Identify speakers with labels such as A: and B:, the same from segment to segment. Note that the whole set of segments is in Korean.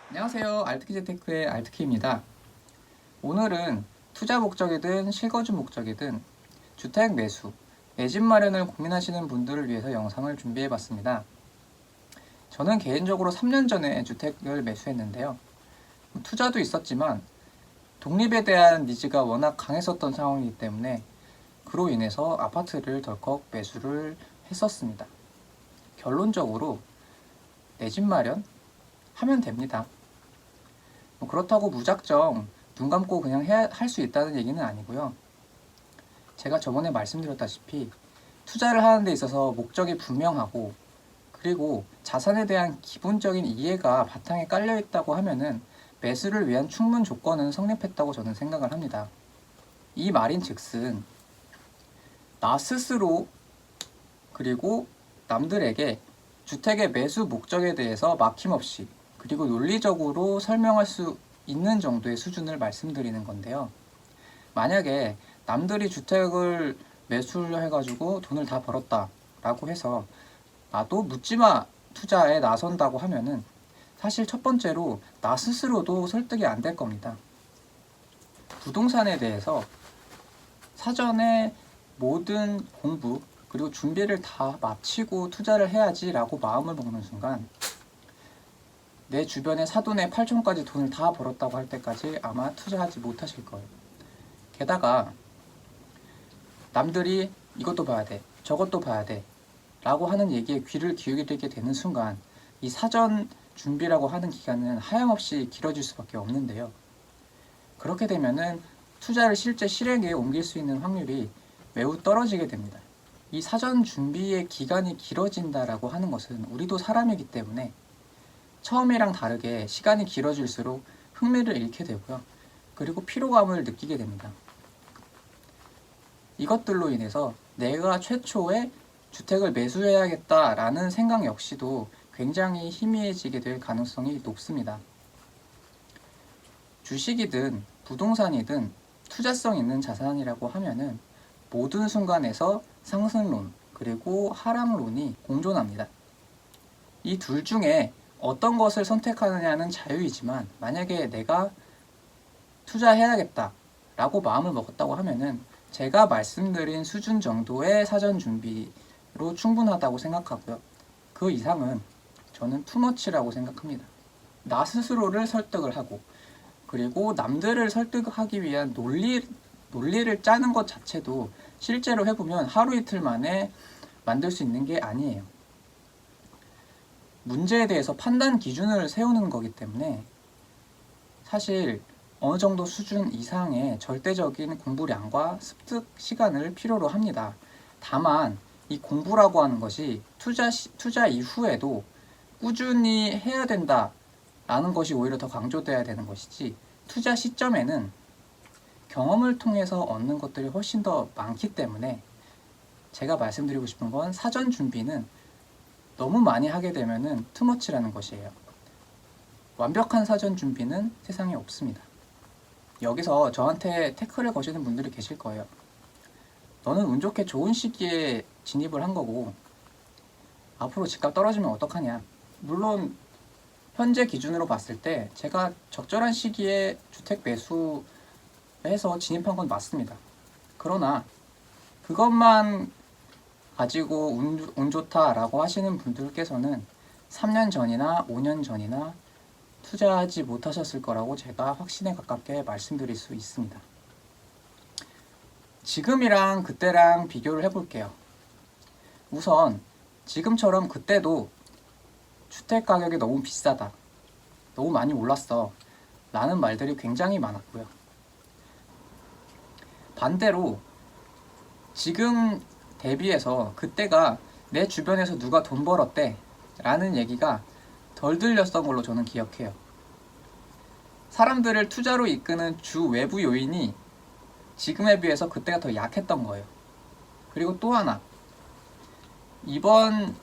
A: 안녕하세요. 알트키재테크의 알트키입니다. 오늘은 투자 목적이든 실거주 목적이든 주택 매수, 내 집 마련을 고민하시는 분들을 위해서 영상을 준비해봤습니다. 저는 개인적으로 3년 전에 주택을 매수했는데요. 투자도 있었지만 독립에 대한 니즈가 워낙 강했었던 상황이기 때문에 그로 인해서 아파트를 덜컥 매수를 했었습니다. 결론적으로 내 집 마련 하면 됩니다. 그렇다고 무작정 눈 감고 그냥 할 수 있다는 얘기는 아니고요. 제가 저번에 말씀드렸다시피 투자를 하는 데 있어서 목적이 분명하고 그리고 자산에 대한 기본적인 이해가 바탕에 깔려 있다고 하면은 매수를 위한 충분 조건은 성립했다고 저는 생각을 합니다. 이 말인 즉슨 나 스스로 그리고 남들에게 주택의 매수 목적에 대해서 막힘없이 그리고 논리적으로 설명할 수 있는 정도의 수준을 말씀드리는 건데요. 만약에 남들이 주택을 매수를 해가지고 돈을 다 벌었다 라고 해서 나도 묻지마 투자에 나선다고 하면은 사실 첫 번째로 나 스스로도 설득이 안 될 겁니다. 부동산에 대해서 사전에 모든 공부 그리고 준비를 다 마치고 투자를 해야지 라고 마음을 먹는 순간 내 주변에 사돈의 8촌까지 돈을 다 벌었다고 할 때까지 아마 투자하지 못하실 거예요. 게다가 남들이 이것도 봐야 돼, 저것도 봐야 돼 라고 하는 얘기에 귀를 기울이게 되는 순간 이 사전 준비라고 하는 기간은 하염없이 길어질 수밖에 없는데요. 그렇게 되면은 투자를 실제 실행에 옮길 수 있는 확률이 매우 떨어지게 됩니다. 이 사전 준비의 기간이 길어진다라고 하는 것은 우리도 사람이기 때문에 처음이랑 다르게 시간이 길어질수록 흥미를 잃게 되고요. 그리고 피로감을 느끼게 됩니다. 이것들로 인해서 내가 최초에 주택을 매수해야겠다라는 생각 역시도 굉장히 희미해지게 될 가능성이 높습니다. 주식이든 부동산이든 투자성 있는 자산이라고 하면은 모든 순간에서 상승론 그리고 하락론이 공존합니다. 이 둘 중에 어떤 것을 선택하느냐는 자유이지만 만약에 내가 투자해야겠다 라고 마음을 먹었다고 하면은 제가 말씀드린 수준 정도의 사전 준비로 충분하다고 생각하고요. 그 이상은 저는 투머치라고 생각합니다. 나 스스로를 설득을 하고 그리고 남들을 설득하기 위한 논리를 짜는 것 자체도 실제로 해보면 하루 이틀 만에 만들 수 있는 게 아니에요. 문제에 대해서 판단 기준을 세우는 거기 때문에 사실 어느 정도 수준 이상의 절대적인 공부량과 습득 시간을 필요로 합니다. 다만 이 공부라고 하는 것이 투자 이후에도 꾸준히 해야 된다라는 것이 오히려 더 강조돼야 되는 것이지 투자 시점에는 경험을 통해서 얻는 것들이 훨씬 더 많기 때문에 제가 말씀드리고 싶은 건 사전 준비는 너무 많이 하게 되면은 투머치라는 것이에요. 완벽한 사전 준비는 세상에 없습니다. 여기서 저한테 태클을 거시는 분들이 계실 거예요. 너는 운 좋게 좋은 시기에 진입을 한 거고 앞으로 집값 떨어지면 어떡하냐. 물론 현재 기준으로 봤을 때 제가 적절한 시기에 주택 매수해서 진입한 건 맞습니다. 그러나 그것만 가지고 운 좋다라고 하시는 분들께서는 3년 전이나 5년 전이나 투자하지 못하셨을 거라고 제가 확신에 가깝게 말씀드릴 수 있습니다. 지금이랑 그때랑 비교를 해볼게요. 우선 지금처럼 그때도 주택 가격이 너무 비싸다, 너무 많이 올랐어 라는 말들이 굉장히 많았고요. 반대로 지금 대비해서 그때가 내 주변에서 누가 돈 벌었대 라는 얘기가 덜 들렸던 걸로 저는 기억해요. 사람들을 투자로 이끄는 주 외부 요인이 지금에 비해서 그때가 더 약했던 거예요. 그리고 또 하나, 이번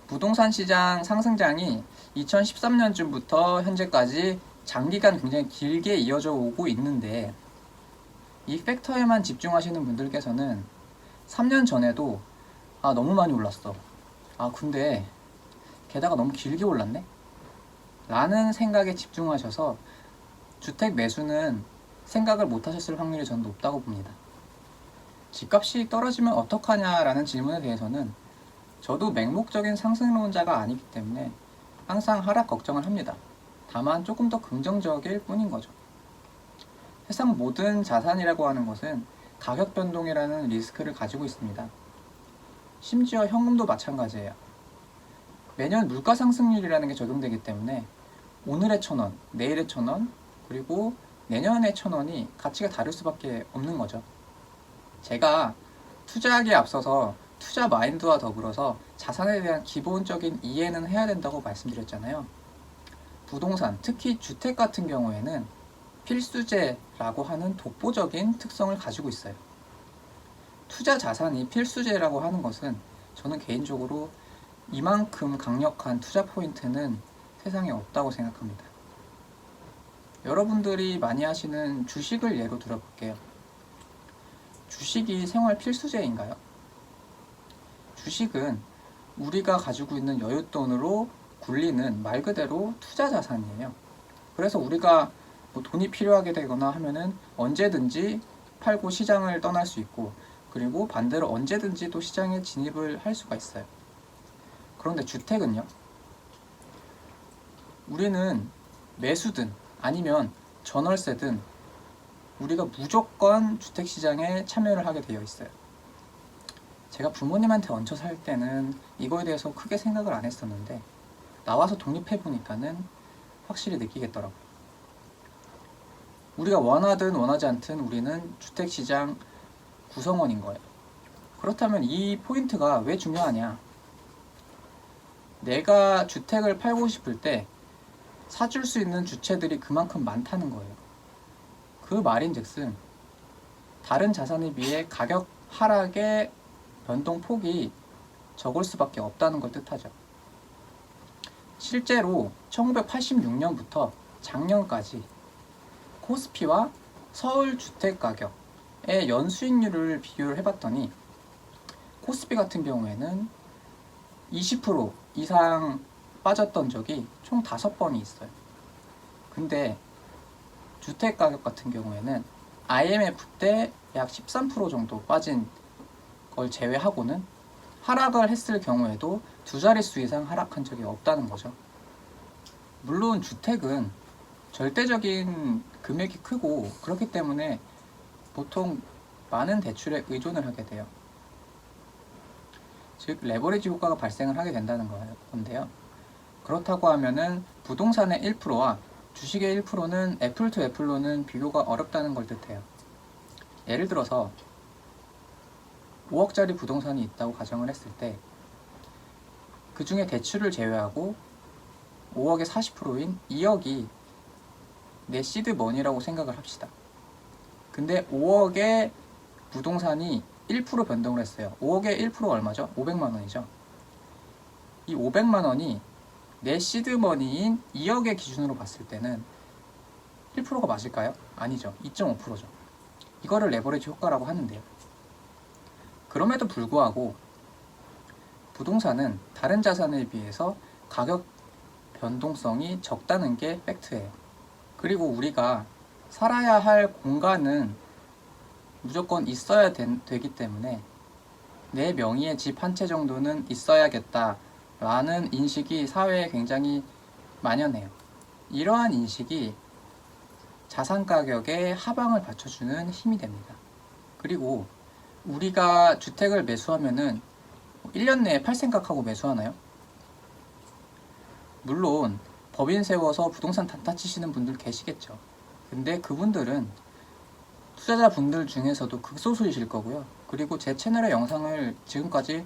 A: 부동산 시장 상승장이 2013년쯤부터 현재까지 장기간 굉장히 길게 이어져 오고 있는데 이 팩터에만 집중하시는 분들께서는 3년 전에도 너무 많이 올랐어. 근데 게다가 너무 길게 올랐네? 라는 생각에 집중하셔서 주택 매수는 생각을 못 하셨을 확률이 저는 높다고 봅니다. 집값이 떨어지면 어떡하냐라는 질문에 대해서는 저도 맹목적인 상승론자가 아니기 때문에 항상 하락 걱정을 합니다. 다만 조금 더 긍정적일 뿐인 거죠. 세상 모든 자산이라고 하는 것은 가격 변동이라는 리스크를 가지고 있습니다. 심지어 현금도 마찬가지예요. 매년 물가 상승률이라는 게 적용되기 때문에 오늘의 1,000원, 내일의 1,000원, 그리고 내년의 1,000원이 가치가 다를 수밖에 없는 거죠. 제가 투자하기에 앞서서 투자 마인드와 더불어서 자산에 대한 기본적인 이해는 해야 된다고 말씀드렸잖아요. 부동산, 특히 주택 같은 경우에는 필수제라고 하는 독보적인 특성을 가지고 있어요. 투자 자산이 필수제라고 하는 것은 저는 개인적으로 이만큼 강력한 투자 포인트는 세상에 없다고 생각합니다. 여러분들이 많이 하시는 주식을 예로 들어볼게요. 주식이 생활 필수제인가요? 주식은 우리가 가지고 있는 여윳돈으로 굴리는 말 그대로 투자 자산이에요. 그래서 우리가 뭐 돈이 필요하게 되거나 하면은 언제든지 팔고 시장을 떠날 수 있고, 그리고 반대로 언제든지 또 시장에 진입을 할 수가 있어요. 그런데 주택은요? 우리는 매수든 아니면 전월세든 우리가 무조건 주택시장에 참여를 하게 되어 있어요. 제가 부모님한테 얹혀 살 때는 이거에 대해서 크게 생각을 안 했었는데 나와서 독립해보니까는 확실히 느끼겠더라고요. 우리가 원하든 원하지 않든 우리는 주택시장 구성원인 거예요. 그렇다면 이 포인트가 왜 중요하냐? 내가 주택을 팔고 싶을 때 사줄 수 있는 주체들이 그만큼 많다는 거예요. 그 말인즉슨 다른 자산에 비해 가격 하락의 변동폭이 적을 수밖에 없다는 걸 뜻하죠. 실제로 1986년부터 작년까지 코스피와 서울 주택 가격의 연수익률을 비교를 해봤더니 코스피 같은 경우에는 20% 이상 빠졌던 적이 총 5번이 있어요. 근데 주택 가격 같은 경우에는 IMF 때 약 13% 정도 빠진 걸 제외하고는 하락을 했을 경우에도 두 자릿수 이상 하락한 적이 없다는 거죠. 물론 주택은 절대적인 금액이 크고 그렇기 때문에 보통 많은 대출에 의존을 하게 돼요. 즉 레버리지 효과가 발생을 하게 된다는 건데요. 그렇다고 하면은 부동산의 1%와 주식의 1%는 애플 투 애플로는 비교가 어렵다는 걸 뜻해요. 예를 들어서 5억짜리 부동산이 있다고 가정을 했을 때 그 중에 대출을 제외하고 5억의 40%인 2억이 내 시드 머니라고 생각을 합시다. 근데 5억의 부동산이 1% 변동을 했어요. 5억의 1%가 얼마죠? 500만 원이죠. 이 500만 원이 내 시드머니인 2억의 기준으로 봤을 때는 1%가 맞을까요? 아니죠. 2.5%죠. 이거를 레버리지 효과라고 하는데요. 그럼에도 불구하고 부동산은 다른 자산에 비해서 가격 변동성이 적다는 게 팩트예요. 그리고 우리가 살아야 할 공간은 무조건 있어야 되기 때문에 내 명의의 집 한 채 정도는 있어야겠다 라는 인식이 사회에 굉장히 만연해요. 이러한 인식이 자산 가격의 하방을 받쳐주는 힘이 됩니다. 그리고 우리가 주택을 매수하면은 1년 내에 팔 생각하고 매수하나요? 물론 법인 세워서 부동산 단타 치시는 분들 계시겠죠. 근데 그분들은 투자자분들 중에서도 극소수이실 거고요. 그리고 제 채널의 영상을 지금까지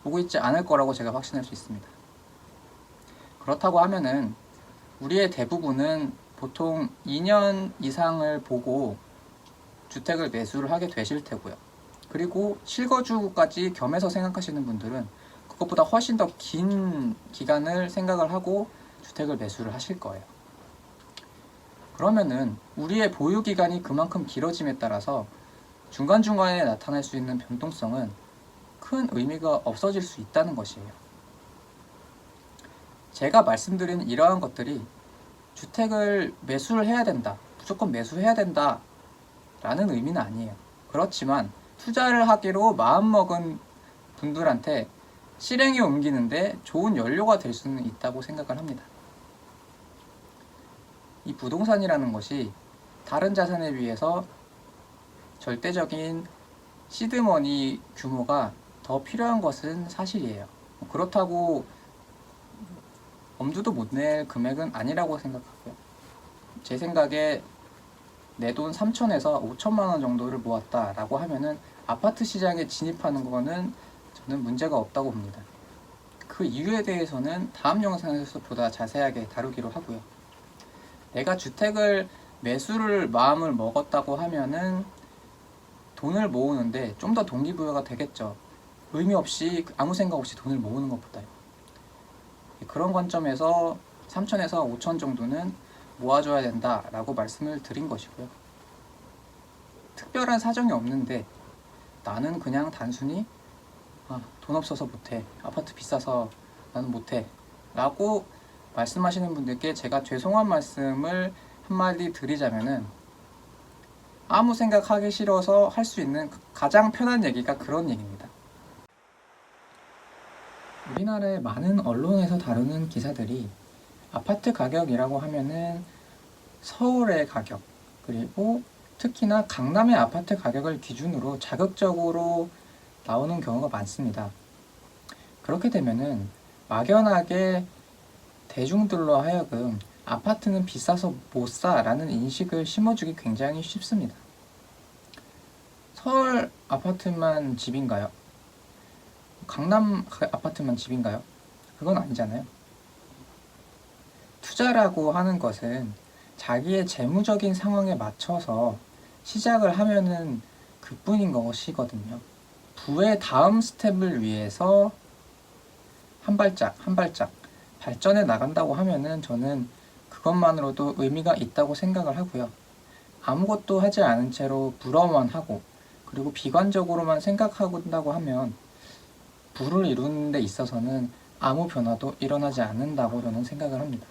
A: 보고 있지 않을 거라고 제가 확신할 수 있습니다. 그렇다고 하면은 우리의 대부분은 보통 2년 이상을 보고 주택을 매수를 하게 되실 테고요. 그리고 실거주까지 겸해서 생각하시는 분들은 그것보다 훨씬 더 긴 기간을 생각을 하고 주택을 매수를 하실 거예요. 그러면은 우리의 보유 기간이 그만큼 길어짐에 따라서 중간중간에 나타날 수 있는 변동성은 큰 의미가 없어질 수 있다는 것이에요. 제가 말씀드린 이러한 것들이 주택을 매수를 해야 된다, 무조건 매수해야 된다 라는 의미는 아니에요. 그렇지만 투자를 하기로 마음먹은 분들한테 실행에 옮기는데 좋은 연료가 될 수는 있다고 생각을 합니다. 이 부동산이라는 것이 다른 자산에 비해서 절대적인 시드머니 규모가 더 필요한 것은 사실이에요. 그렇다고 엄두도 못 낼 금액은 아니라고 생각하고요. 제 생각에 내 돈 3천에서 5천만 원 정도를 모았다라고 하면은 아파트 시장에 진입하는 거는 저는 문제가 없다고 봅니다. 그 이유에 대해서는 다음 영상에서 보다 자세하게 다루기로 하고요. 내가 주택을 매수를 마음을 먹었다고 하면은 돈을 모으는데 좀 더 동기부여가 되겠죠. 의미 없이 아무 생각 없이 돈을 모으는 것보다요. 그런 관점에서 3천에서 5천 정도는 모아줘야 된다라고 말씀을 드린 것이고요. 특별한 사정이 없는데 나는 그냥 단순히 돈 없어서 못해, 아파트 비싸서 나는 못해 라고 말씀하시는 분들께 제가 죄송한 말씀을 한마디 드리자면은, 아무 생각하기 싫어서 할 수 있는 가장 편한 얘기가 그런 얘기입니다. 우리나라의 많은 언론에서 다루는 기사들이 아파트 가격이라고 하면은 서울의 가격, 그리고 특히나 강남의 아파트 가격을 기준으로 자극적으로 나오는 경우가 많습니다. 그렇게 되면은 막연하게 대중들로 하여금 아파트는 비싸서 못 사라는 인식을 심어주기 굉장히 쉽습니다. 서울 아파트만 집인가요? 강남 아파트만 집인가요? 그건 아니잖아요. 투자라고 하는 것은 자기의 재무적인 상황에 맞춰서 시작을 하면은 그뿐인 것이거든요. 부의 다음 스텝을 위해서 한 발짝 한 발짝 발전해 나간다고 하면은 저는 그것만으로도 의미가 있다고 생각을 하고요. 아무것도 하지 않은 채로 부러워만 하고 그리고 비관적으로만 생각한다고 하면 부를 이루는 데 있어서는 아무 변화도 일어나지 않는다고 저는 생각을 합니다.